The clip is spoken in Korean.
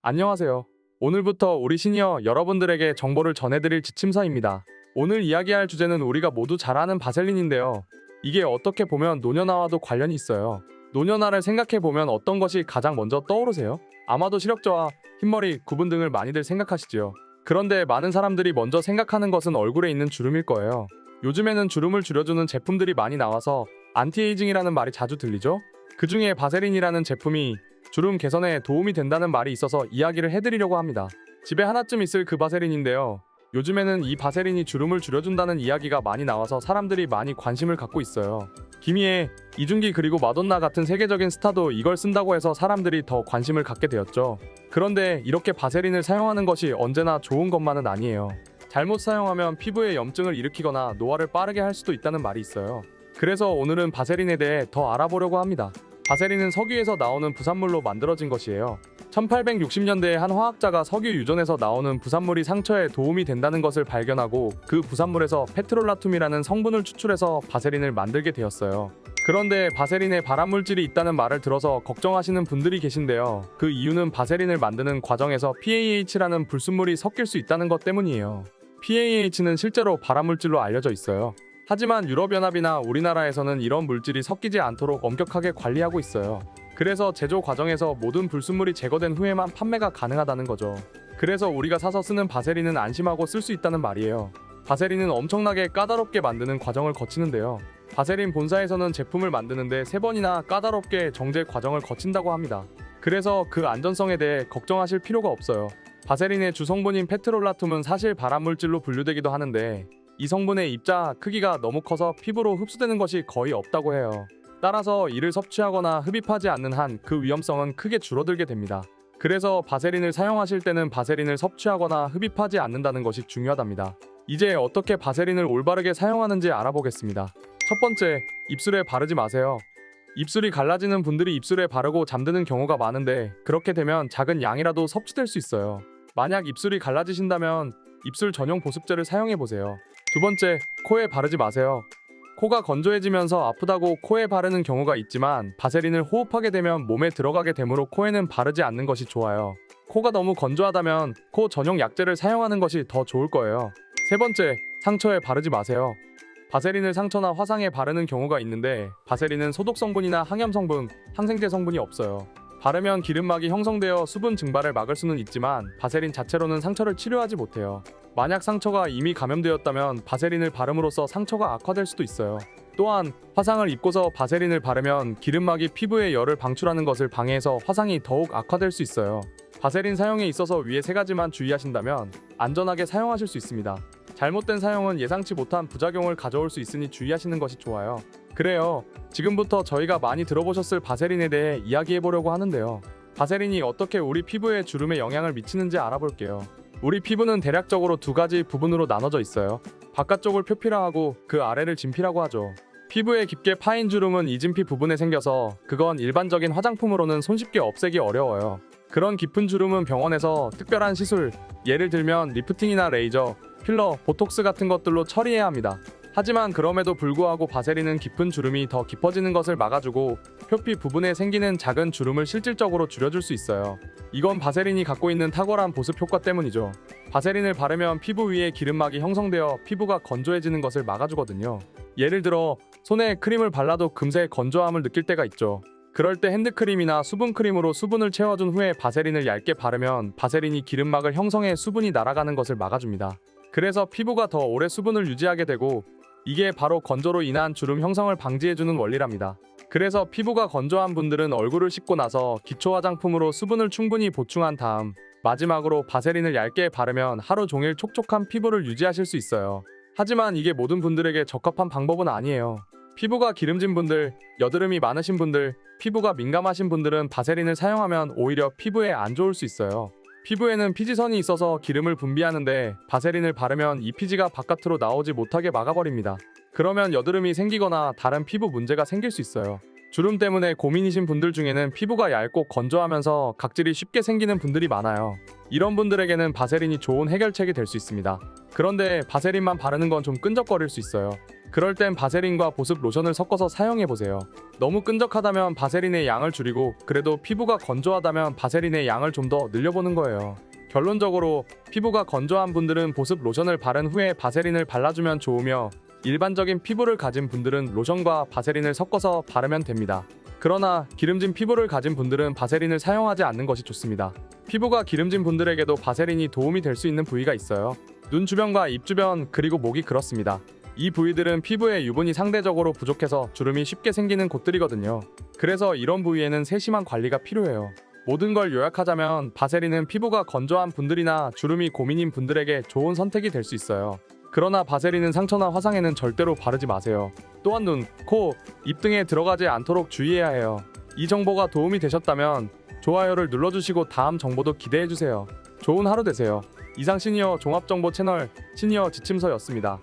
안녕하세요. 오늘부터 우리 시니어 여러분들에게 정보를 전해드릴 지침서입니다. 오늘 이야기할 주제는 우리가 모두 잘 아는 바셀린인데요. 이게 어떻게 보면 노년화와도 관련이 있어요. 노년화를 생각해보면 어떤 것이 가장 먼저 떠오르세요? 아마도 시력저하, 흰머리, 구분 등을 많이들 생각하시지요. 그런데 많은 사람들이 먼저 생각하는 것은 얼굴에 있는 주름일 거예요. 요즘에는 주름을 줄여주는 제품들이 많이 나와서 안티에이징이라는 말이 자주 들리죠? 그 중에 바세린이라는 제품이 주름 개선에 도움이 된다는 말이 있어서 이야기를 해드리려고 합니다. 집에 하나쯤 있을 그 바세린인데요. 요즘에는 이 바세린이 주름을 줄여준다는 이야기가 많이 나와서 사람들이 많이 관심을 갖고 있어요. 김희애, 이준기 그리고 마돈나 같은 세계적인 스타도 이걸 쓴다고 해서 사람들이 더 관심을 갖게 되었죠. 그런데 이렇게 바세린을 사용하는 것이 언제나 좋은 것만은 아니에요. 잘못 사용하면 피부에 염증을 일으키거나 노화를 빠르게 할 수도 있다는 말이 있어요. 그래서 오늘은 바세린에 대해 더 알아보려고 합니다. 바세린은 석유에서 나오는 부산물로 만들어진 것이에요. 1860년대에 한 화학자가 석유 유전에서 나오는 부산물이 상처에 도움이 된다는 것을 발견하고 그 부산물에서 페트롤라툼이라는 성분을 추출해서 바세린을 만들게 되었어요. 그런데 바세린에 발암물질이 있다는 말을 들어서 걱정하시는 분들이 계신데요. 그 이유는 바세린을 만드는 과정에서 PAH라는 불순물이 섞일 수 있다는 것 때문이에요. PAH는 실제로 발암물질로 알려져 있어요. 하지만 유럽연합이나 우리나라에서는 이런 물질이 섞이지 않도록 엄격하게 관리하고 있어요. 그래서 제조 과정에서 모든 불순물이 제거된 후에만 판매가 가능하다는 거죠. 그래서 우리가 사서 쓰는 바세린은 안심하고 쓸 수 있다는 말이에요. 바세린은 엄청나게 까다롭게 만드는 과정을 거치는데요. 바세린 본사에서는 제품을 만드는데 3번이나 까다롭게 정제 과정을 거친다고 합니다. 그래서 그 안전성에 대해 걱정하실 필요가 없어요. 바세린의 주성분인 페트롤라툼은 사실 발암물질로 분류되기도 하는데 이 성분의 입자 크기가 너무 커서 피부로 흡수되는 것이 거의 없다고 해요. 따라서 이를 섭취하거나 흡입하지 않는 한 그 위험성은 크게 줄어들게 됩니다. 그래서 바세린을 사용하실 때는 바세린을 섭취하거나 흡입하지 않는다는 것이 중요하답니다. 이제 어떻게 바세린을 올바르게 사용하는지 알아보겠습니다. 첫 번째, 입술에 바르지 마세요. 입술이 갈라지는 분들이 입술에 바르고 잠드는 경우가 많은데 그렇게 되면 작은 양이라도 섭취될 수 있어요. 만약 입술이 갈라지신다면 입술 전용 보습제를 사용해보세요. 두 번째, 코에 바르지 마세요. 코가 건조해지면서 아프다고 코에 바르는 경우가 있지만 바세린을 호흡하게 되면 몸에 들어가게 되므로 코에는 바르지 않는 것이 좋아요. 코가 너무 건조하다면 코 전용 약제를 사용하는 것이 더 좋을 거예요. 세 번째, 상처에 바르지 마세요. 바세린을 상처나 화상에 바르는 경우가 있는데 바세린은 소독 성분이나 항염 성분, 항생제 성분이 없어요. 바르면 기름막이 형성되어 수분 증발을 막을 수는 있지만 바세린 자체로는 상처를 치료하지 못해요. 만약 상처가 이미 감염되었다면 바세린을 바름으로써 상처가 악화될 수도 있어요. 또한 화상을 입고서 바세린을 바르면 기름막이 피부에 열을 방출하는 것을 방해해서 화상이 더욱 악화될 수 있어요. 바세린 사용에 있어서 위에 3가지만 주의하신다면 안전하게 사용하실 수 있습니다. 잘못된 사용은 예상치 못한 부작용을 가져올 수 있으니 주의하시는 것이 좋아요. 그래요. 지금부터 저희가 많이 들어보셨을 바세린에 대해 이야기해보려고 하는데요. 바세린이 어떻게 우리 피부에 주름에 영향을 미치는지 알아볼게요. 우리 피부는 대략적으로 2가지 부분으로 나눠져 있어요. 바깥쪽을 표피라하고 그 아래를 진피라고 하죠. 피부에 깊게 파인 주름은 이진피 부분에 생겨서 그건 일반적인 화장품으로는 손쉽게 없애기 어려워요. 그런 깊은 주름은 병원에서 특별한 시술, 예를 들면 리프팅이나 레이저, 필러, 보톡스 같은 것들로 처리해야 합니다. 하지만 그럼에도 불구하고 바세린은 깊은 주름이 더 깊어지는 것을 막아주고 표피 부분에 생기는 작은 주름을 실질적으로 줄여줄 수 있어요. 이건 바세린이 갖고 있는 탁월한 보습 효과 때문이죠. 바세린을 바르면 피부 위에 기름막이 형성되어 피부가 건조해지는 것을 막아주거든요. 예를 들어 손에 크림을 발라도 금세 건조함을 느낄 때가 있죠. 그럴 때 핸드크림이나 수분크림으로 수분을 채워준 후에 바세린을 얇게 바르면 바세린이 기름막을 형성해 수분이 날아가는 것을 막아줍니다. 그래서 피부가 더 오래 수분을 유지하게 되고 이게 바로 건조로 인한 주름 형성을 방지해주는 원리랍니다. 그래서 피부가 건조한 분들은 얼굴을 씻고 나서 기초 화장품으로 수분을 충분히 보충한 다음 마지막으로 바세린을 얇게 바르면 하루 종일 촉촉한 피부를 유지하실 수 있어요. 하지만 이게 모든 분들에게 적합한 방법은 아니에요. 피부가 기름진 분들, 여드름이 많으신 분들, 피부가 민감하신 분들은 바세린을 사용하면 오히려 피부에 안 좋을 수 있어요. 피부에는 피지선이 있어서 기름을 분비하는데 바세린을 바르면 이 피지가 바깥으로 나오지 못하게 막아버립니다. 그러면 여드름이 생기거나 다른 피부 문제가 생길 수 있어요. 주름 때문에 고민이신 분들 중에는 피부가 얇고 건조하면서 각질이 쉽게 생기는 분들이 많아요. 이런 분들에게는 바세린이 좋은 해결책이 될 수 있습니다. 그런데 바세린만 바르는 건 좀 끈적거릴 수 있어요. 그럴 땐 바세린과 보습 로션을 섞어서 사용해보세요. 너무 끈적하다면 바세린의 양을 줄이고, 그래도 피부가 건조하다면 바세린의 양을 좀 더 늘려보는 거예요. 결론적으로 피부가 건조한 분들은 보습 로션을 바른 후에 바세린을 발라주면 좋으며, 일반적인 피부를 가진 분들은 로션과 바세린을 섞어서 바르면 됩니다. 그러나 기름진 피부를 가진 분들은 바세린을 사용하지 않는 것이 좋습니다. 피부가 기름진 분들에게도 바세린이 도움이 될 수 있는 부위가 있어요. 눈 주변과 입 주변, 그리고 목이 그렇습니다. 이 부위들은 피부에 유분이 상대적으로 부족해서 주름이 쉽게 생기는 곳들이거든요. 그래서 이런 부위에는 세심한 관리가 필요해요. 모든 걸 요약하자면 바세린은 피부가 건조한 분들이나 주름이 고민인 분들에게 좋은 선택이 될 수 있어요. 그러나 바세린은 상처나 화상에는 절대로 바르지 마세요. 또한 눈, 코, 입 등에 들어가지 않도록 주의해야 해요. 이 정보가 도움이 되셨다면 좋아요를 눌러주시고 다음 정보도 기대해주세요. 좋은 하루 되세요. 이상 시니어 종합정보 채널 시니어 지침서였습니다.